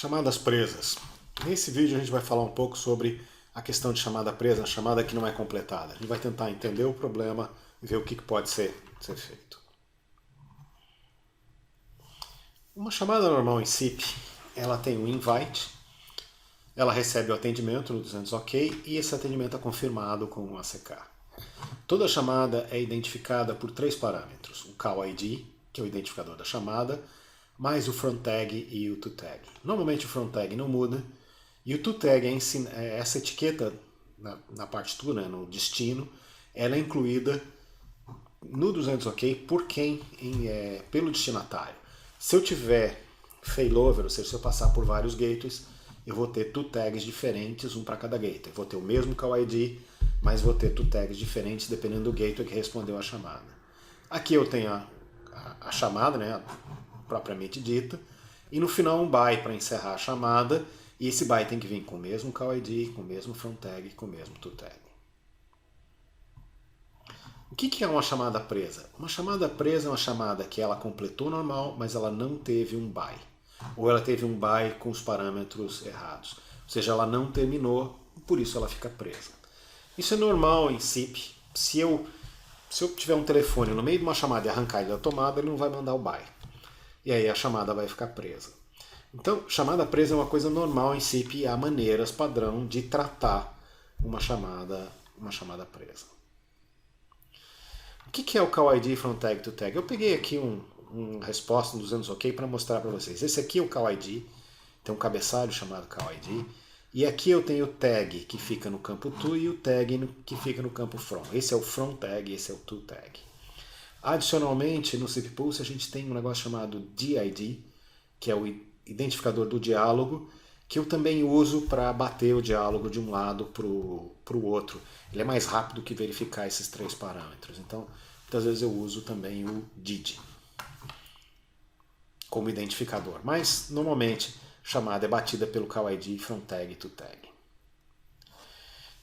Chamadas presas. Nesse vídeo a gente vai falar um pouco sobre a questão de chamada presa, a chamada que não é completada. A gente vai tentar entender o problema e ver o que pode ser feito. Uma chamada normal em SIP, ela tem um invite, ela recebe o atendimento no 200 OK e esse atendimento é confirmado com um ACK. Toda chamada é identificada por três parâmetros: o call ID, que é o identificador da chamada, mais o front tag e o to tag. Normalmente o front tag não muda, e o to tag é essa etiqueta na partitura, no destino, ela é incluída no 200 OK por quem? Pelo destinatário. Se eu tiver failover, ou seja, se eu passar por vários gateways, eu vou ter to tags diferentes, um para cada gateway. Vou ter o mesmo call ID, mas vou ter to tags diferentes dependendo do gateway que respondeu a chamada. Aqui eu tenho a chamada, né, propriamente dita, e no final um by para encerrar a chamada, e esse by tem que vir com o mesmo call ID, com o mesmo front tag, com o mesmo to tag. O que é uma chamada presa? Uma chamada presa é uma chamada que ela completou normal, mas ela não teve um by. Ou ela teve um by com os parâmetros errados. Ou seja, ela não terminou, por isso ela fica presa. Isso é normal em SIP. Se eu tiver um telefone no meio de uma chamada e arrancar ele da tomada, ele não vai mandar o by. E aí a chamada vai ficar presa. Então, chamada presa é uma coisa normal em SIP e há maneiras padrão de tratar uma chamada presa. O que é o call ID from tag to tag? Eu peguei aqui uma resposta no 200 OK para mostrar para vocês. Esse aqui é o call ID, tem um cabeçalho chamado call ID, e aqui eu tenho o tag que fica no campo to e o tag que fica no campo from. Esse é o from tag, esse é o to tag. Adicionalmente, no SIP Pulse a gente tem um negócio chamado DID, que é o identificador do diálogo, que eu também uso para bater o diálogo de um lado para o outro. Ele é mais rápido que verificar esses três parâmetros. Então, muitas vezes eu uso também o DID como identificador. Mas, normalmente, a chamada é batida pelo call ID from tag to tag.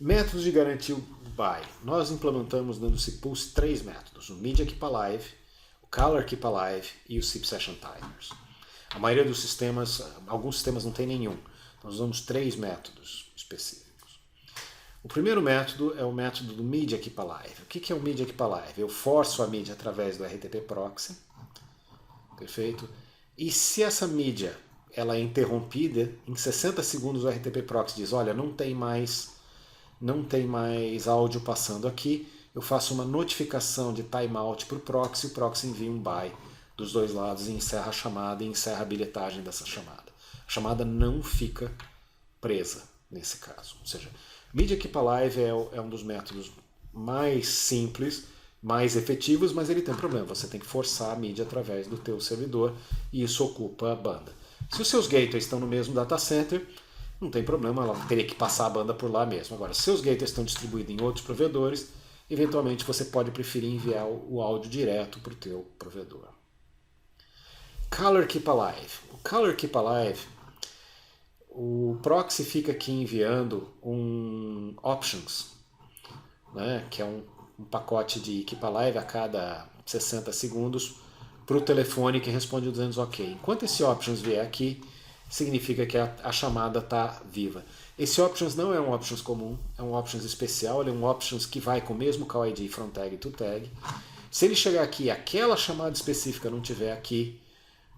Métodos de garantir o by. Nós implementamos no SIP Pulse três métodos: o Media Keep Alive, o Caller Keep Alive e o SIP Session Timers. A maioria dos sistemas, alguns sistemas não tem nenhum. Nós usamos três métodos específicos. O primeiro método é o método do Media Keep Alive. O que é o Media Keep Alive? Eu forço a mídia através do RTP Proxy, perfeito? E se essa mídia ela é interrompida, em 60 segundos o RTP Proxy diz: olha, não tem mais áudio passando aqui, eu faço uma notificação de timeout para o proxy envia um by dos dois lados e encerra a chamada e encerra a bilhetagem dessa chamada. A chamada não fica presa nesse caso. Ou seja, Media Keep Alive é um dos métodos mais simples, mais efetivos, mas ele tem um problema. Você tem que forçar a mídia através do teu servidor e isso ocupa a banda. Se os seus gateways estão no mesmo data center, não tem problema, ela teria que passar a banda por lá mesmo. Agora, se seus gateways estão distribuídos em outros provedores, eventualmente você pode preferir enviar o áudio direto para o teu provedor. Caller Keep Alive. O Caller Keep Alive, o proxy fica aqui enviando um options, né, que é um pacote de Keep Alive a cada 60 segundos para o telefone que responde o 200 OK. Enquanto esse options vier aqui, significa que a chamada está viva. Esse options não é um options comum, é um options especial, ele é um options que vai com o mesmo call ID from tag to tag. Se ele chegar aqui e aquela chamada específica não estiver aqui,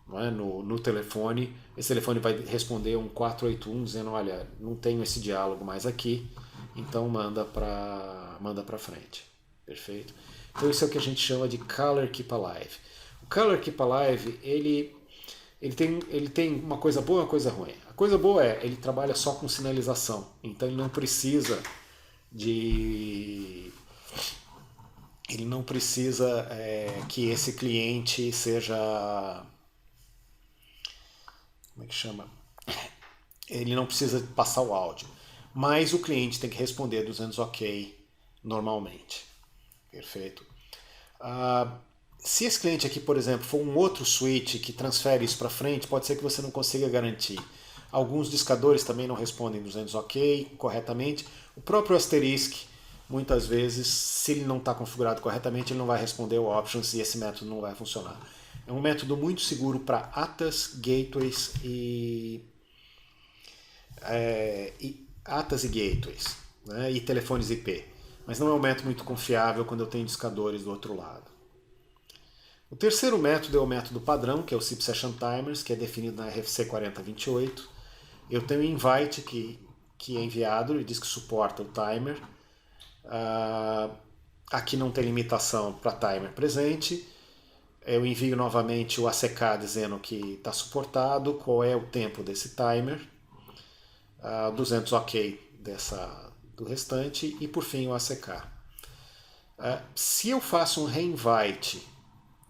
não é, no telefone, esse telefone vai responder um 481 dizendo: olha, não tenho esse diálogo mais aqui, então manda para frente. Perfeito? Então isso é o que a gente chama de Caller Keep Alive. O Caller Keep Alive, ele tem uma coisa boa e uma coisa ruim. A coisa boa é ele trabalha só com sinalização, então ele não precisa que esse cliente seja, como é que chama? Ele não precisa passar o áudio, mas o cliente tem que responder 200 OK normalmente. Perfeito? Se esse cliente aqui, por exemplo, for um outro switch que transfere isso para frente, pode ser que você não consiga garantir. Alguns discadores também não respondem 200 OK corretamente. O próprio asterisk, muitas vezes, se ele não está configurado corretamente, ele não vai responder o options e esse método não vai funcionar. É um método muito seguro para ATAs, gateways e ATAs e gateways, né, e telefones IP. Mas não é um método muito confiável quando eu tenho discadores do outro lado. O terceiro método é o método padrão, que é o SIP Session Timers, que é definido na RFC 4028. Eu tenho um invite que é enviado e diz que suporta o timer. Aqui não tem limitação para timer presente. Eu envio novamente o ACK dizendo que está suportado, qual é o tempo desse timer, 200 OK do restante e por fim o ACK. Se eu faço um reinvite,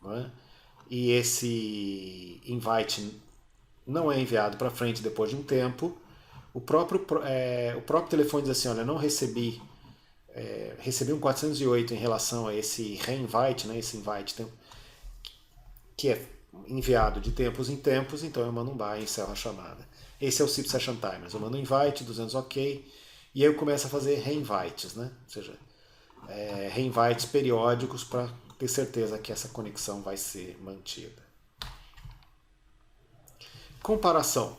né, e esse invite não é enviado para frente depois de um tempo, o próprio telefone diz assim, olha, não recebi um 408 em relação a esse reinvite, né, esse invite que é enviado de tempos em tempos, então eu mando um bye e encerro a chamada. Esse é o SIP Session Timers. Eu mando um invite, 200 OK, e aí eu começo a fazer reinvites, né? Ou seja, reinvites periódicos para ter certeza que essa conexão vai ser mantida. Comparação.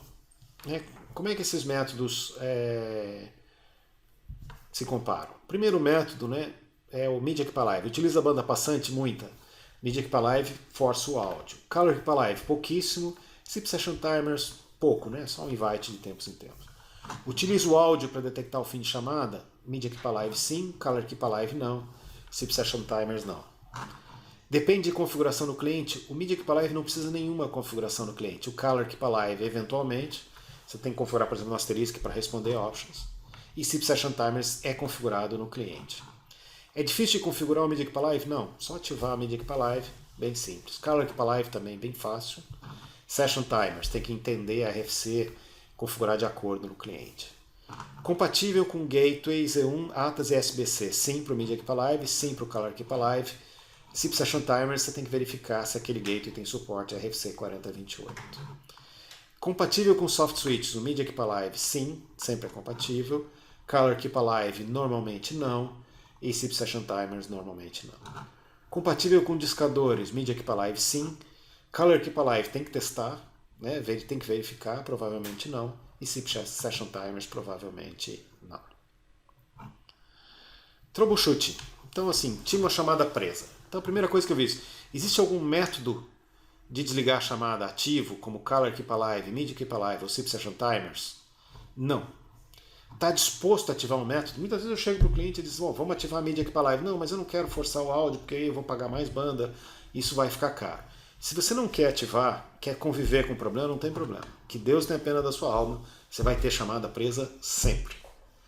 Como é que esses métodos se comparam? O primeiro método, né, é o Media Keep Alive. Utiliza a banda passante, muita. Media Keep Alive força o áudio. Color Keep Alive, pouquíssimo. SIP Session Timers, pouco, né? Só um invite de tempos em tempos. Utiliza o áudio para detectar o fim de chamada. Media Keep Alive sim, Color Keep Alive não. SIP Session Timers não. Depende de configuração no cliente. O Media Keep Alive não precisa nenhuma configuração no cliente. O Color Keep Alive, eventualmente, você tem que configurar, por exemplo, no Asterisk para responder options. E SIP Session Timers é configurado no cliente. É difícil de configurar o Media Keep Alive? Não, só ativar o Media Keep Alive, bem simples. Color Keep Alive também, bem fácil. Session Timers, tem que entender a RFC, configurar de acordo no cliente. Compatível com Gateway, Z1, ATAs e SBC, sim para o Media Keep Alive, sim para o Color Keep Alive. SIP Session Timers, você tem que verificar se aquele gateway tem suporte a RFC 4028. Compatível com Soft Switches, o Media Keep Alive, sim, sempre é compatível. Color Keep Alive, normalmente não. E SIP Session Timers, normalmente não. Compatível com discadores, Media Keep Alive, sim. Color Keep Alive, tem que testar, né? Tem que verificar, provavelmente não. E SIP Session Timers, provavelmente não. Troubleshooting. Então, assim, tinha uma chamada presa. Então, a primeira coisa que eu vi, existe algum método de desligar a chamada ativo, como Color Keep Alive, Media Keep Alive ou SIP Session Timers? Não. Está disposto a ativar um método? Muitas vezes eu chego para o cliente e diz, vamos ativar a Media Keep Alive. Não, mas eu não quero forçar o áudio, porque aí eu vou pagar mais banda, isso vai ficar caro. Se você não quer ativar, quer conviver com o problema, não tem problema. Que Deus tenha pena da sua alma, você vai ter chamada presa sempre.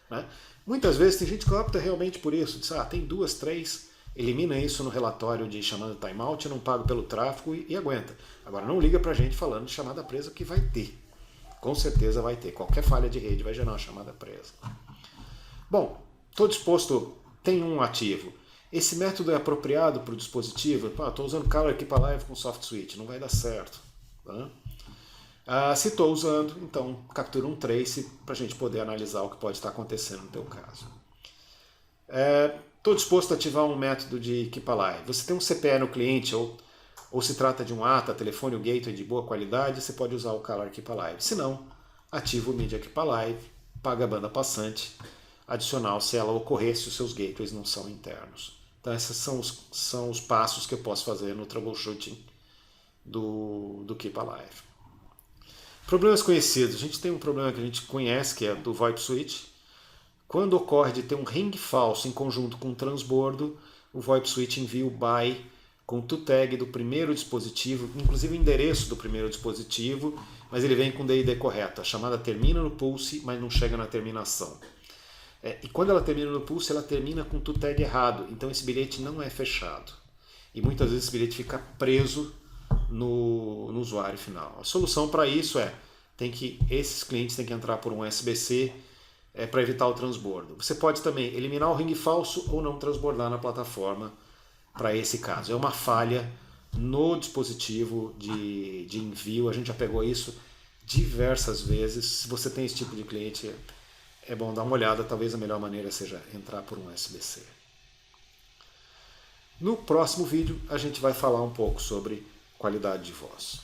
Né? Muitas vezes tem gente que opta realmente por isso, diz, tem 2, 3, elimina isso no relatório de chamada timeout, eu não pago pelo tráfego e aguenta. Agora não liga para a gente falando de chamada presa, que vai ter. Com certeza vai ter. Qualquer falha de rede vai gerar uma chamada presa. Bom, estou disposto, tem um ativo. Esse método é apropriado para o dispositivo? Estou usando Color Keep Alive com Soft Switch, não vai dar certo. Tá? Se estou usando, então captura um trace para a gente poder analisar o que pode estar acontecendo no teu caso. Estou disposto a ativar um método de Keep Alive. Você tem um CPE no cliente ou se trata de um ATA, telefone ou gateway de boa qualidade, você pode usar o Color Keep Alive. Se não, ativa o Media Keep Alive, paga a banda passante, adicional se ela ocorrer, se os seus gateways não são internos. Então esses são os passos que eu posso fazer no troubleshooting do Keep Alive. Problemas conhecidos. A gente tem um problema que a gente conhece, que é do VoIP Switch. Quando ocorre de ter um ring falso em conjunto com um transbordo, o VoIP Switch envia o bye com o to-tag do primeiro dispositivo, inclusive o endereço do primeiro dispositivo, mas ele vem com o DID correto. A chamada termina no pulse, mas não chega na terminação. E quando ela termina no pulse, ela termina com o to-tag errado, então esse bilhete não é fechado. E muitas vezes esse bilhete fica preso no usuário final. A solução para isso esses clientes têm que entrar por um SBC para evitar o transbordo. Você pode também eliminar o ring falso ou não transbordar na plataforma para esse caso. É uma falha no dispositivo de envio, a gente já pegou isso diversas vezes. Se você tem esse tipo de cliente, é bom dar uma olhada, talvez a melhor maneira seja entrar por um SBC. No próximo vídeo a gente vai falar um pouco sobre qualidade de voz.